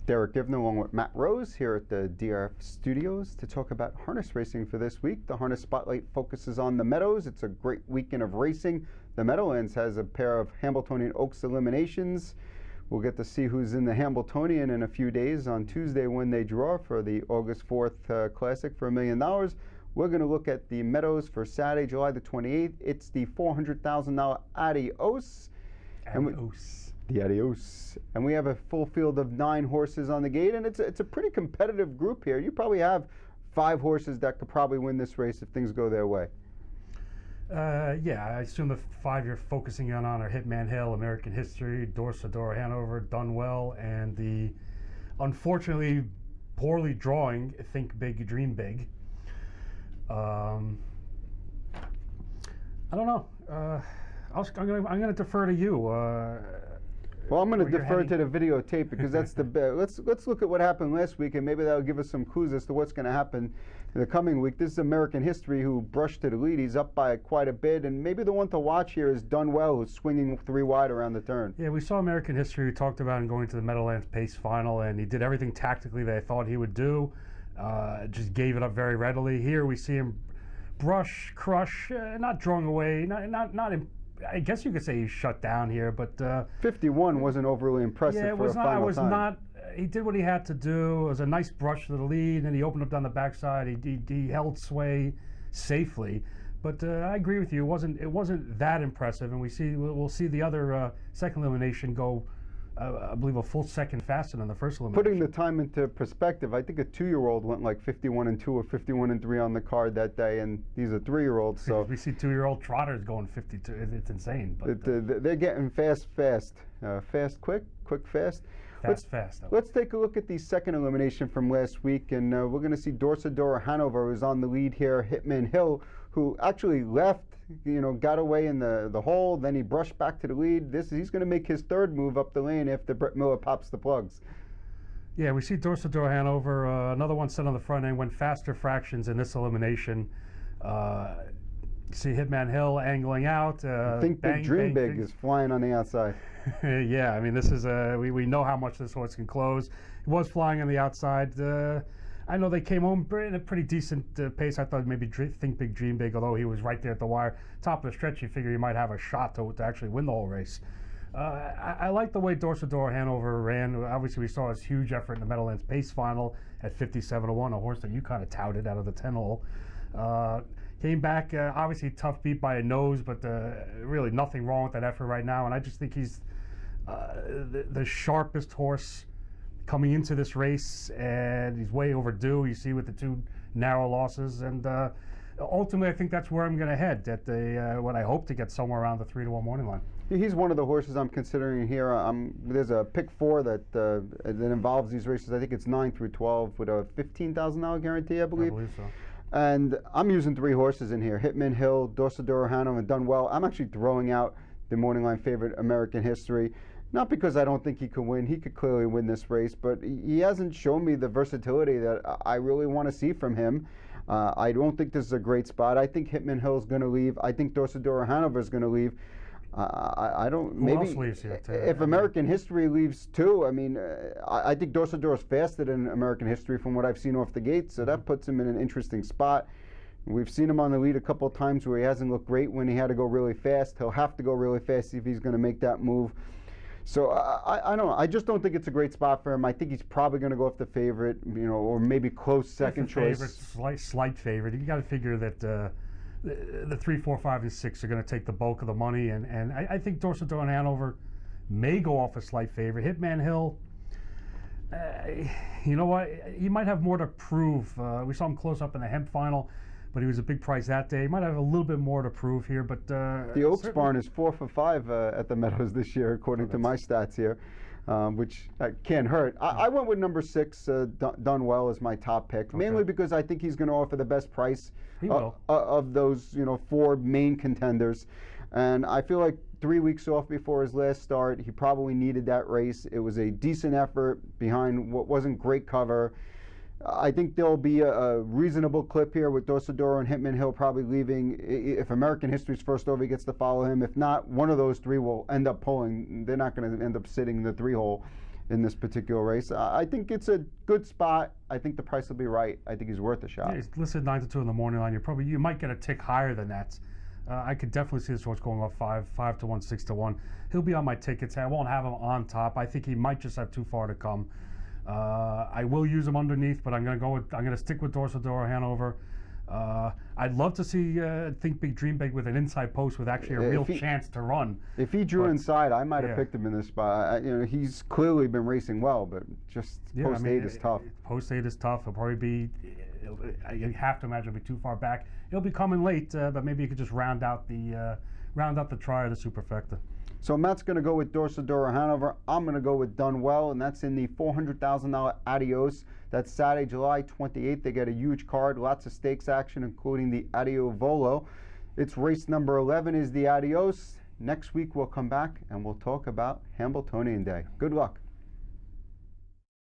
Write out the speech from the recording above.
Derick Giwner along with Matt Rose here at the DRF studios to talk about harness racing for this week. The harness spotlight focuses on the Meadows. It's a great weekend of racing. The Meadowlands has a pair of Hambletonian Oaks eliminations. We'll get to see who's in the Hambletonian in a few days on Tuesday when they draw for the August 4th Classic for $1 million. We're going to look at the Meadows for Saturday, July the 28th. It's the $400,000 Adios. The Adios. And we have a full field of 9 horses on the gate, and it's a pretty competitive group here. You probably have 5 horses that could probably win this race if things go their way. Yeah, I assume the 5 you're focusing on are Hitman Hill, American History, Dorsador Hanover, Done Well, and the unfortunately poorly drawing Think Big, Dream Big. I don't know. I'm going to defer to you. Well, I'm going to defer to the videotape because that's the best. Let's look at what happened last week, and maybe that'll give us some clues as to what's going to happen in the coming week. This is American History, who brushed to the lead. He's up by quite a bit, and maybe the one to watch here is Done Well, who's swinging 3 wide around the turn. Yeah, we saw American History. We talked about him going to the Meadowlands Pace Final, and he did everything tactically that I thought he would do. Just gave it up very readily. Here we see him brush, crush, not drawing away, not I guess you could say he's shut down here, but 51 wasn't overly impressive. Yeah, it for was a not. final I was time. not. He did what he had to do. It was a nice brush to the lead, and he opened up down the backside. He held sway safely, but I agree with you. It wasn't that impressive, and we'll see the other second elimination go. I believe a full second faster than the first elimination. Putting the time into perspective, I think a 2-year-old went like 51-2 or 51-3 on the card that day, and these are 3-year-olds. So we see 2-year-old trotters going 52. It's insane. But they're getting fast, fast, quick, fast. Fast. Let's take a look at the second elimination from last week, and we're going to see Dorsador Hanover, who's on the lead here. Hitman Hill, who actually left. Got away in the hole, then he brushed back to the lead. He's going to make his 3rd move up the lane after Brett Miller pops the plugs. Yeah, we see Dorsador Hanover, another one set on the front end, went faster fractions in this elimination. See Hitman Hill angling out. Think Big, Dream Big is flying on the outside. Yeah, I mean, this is we know how much this horse can close. He was flying on the outside. I know they came home in a pretty decent pace. I thought maybe Think Big, Dream Big, although he was right there at the wire. Top of the stretch, you figure he might have a shot to actually win the whole race. I like the way Dorsador Hanover ran. Obviously, we saw his huge effort in the Meadowlands Pace Final at 57-1, a horse that you kind of touted out of the 10-hole. Came back, obviously tough beat by a nose, but really nothing wrong with that effort right now. And I just think he's the sharpest horse coming into this race, and he's way overdue. You see with the 2 narrow losses, and ultimately I think that's where I'm going to head. At what I hope to get somewhere around the 3-1 morning line. He's one of the horses I'm considering here. There's a pick 4 that involves these races. I think it's 9 through 12 with a $15,000 guarantee, I believe. I believe so. And I'm using 3 horses in here: Hitman Hill, Dorsador Hanover, and Done Well. I'm actually throwing out the morning line favorite American History. Not because I don't think he could win. He could clearly win this race, but he hasn't shown me the versatility that I really want to see from him. I don't think this is a great spot. I think Hitman Hill is going to leave. I think Dorsador Hanover is going to leave. I don't. Who else leaves here? If American History leaves too, I mean, I think Dorsador is faster than American History from what I've seen off the gate, so that puts him in an interesting spot. We've seen him on the lead a couple of times where he hasn't looked great when he had to go really fast. He'll have to go really fast if he's going to make that move. So I don't know. I just don't think it's a great spot for him. I think he's probably going to go off the favorite, or maybe close second choice. Slight favorite. You got to figure that the 3, 4, 5, and 6 are going to take the bulk of the money, and I think Dorsador and Hanover may go off a slight favorite. Hitman Hill, you know what? He might have more to prove. We saw him close up in the Hemp Final, but he was a big price that day. He might have a little bit more to prove here, but the Oaks barn is 4 for 5 at the Meadows this year, according to my stats here, which can't hurt. I went with number 6, Done Well, as my top pick, mainly because I think he's going to offer the best price of those 4 main contenders, and I feel like 3 weeks off before his last start, he probably needed that race. It was a decent effort behind what wasn't great cover. I think there'll be a reasonable clip here with Dorsador and Hitman Hill probably leaving. If American History's first over, he gets to follow him. If not, one of those 3 will end up pulling. They're not going to end up sitting in the 3 hole in this particular race. I think it's a good spot. I think the price will be right. I think he's worth a shot. Yeah, he's listed 9 to 2 in the morning line. You might get a tick higher than that. I could definitely see this horse going off 5 to 1, 6 to 1. He'll be on my tickets. I won't have him on top. I think he might just have too far to come. I will use him underneath, but I'm going to stick with Dorsadora Hanover. I'd love to see Think Big Dream Big with an inside post with actually a real chance to run. If he drew inside, I might have picked him in this spot. He's clearly been racing well, but just post 8 is tough. Post 8 is tough. He'll probably be. You have to imagine it'll be too far back. He'll be coming late, but maybe you could just round out the try of the Superfecta. So Matt's going to go with Dorsadora Hanover. I'm going to go with Done Well, and that's in the $400,000 Adios. That's Saturday, July 28th. They get a huge card, lots of stakes action, including the Adio Volo. It's race number 11 is the Adios. Next week we'll come back and we'll talk about Hambletonian Day. Good luck.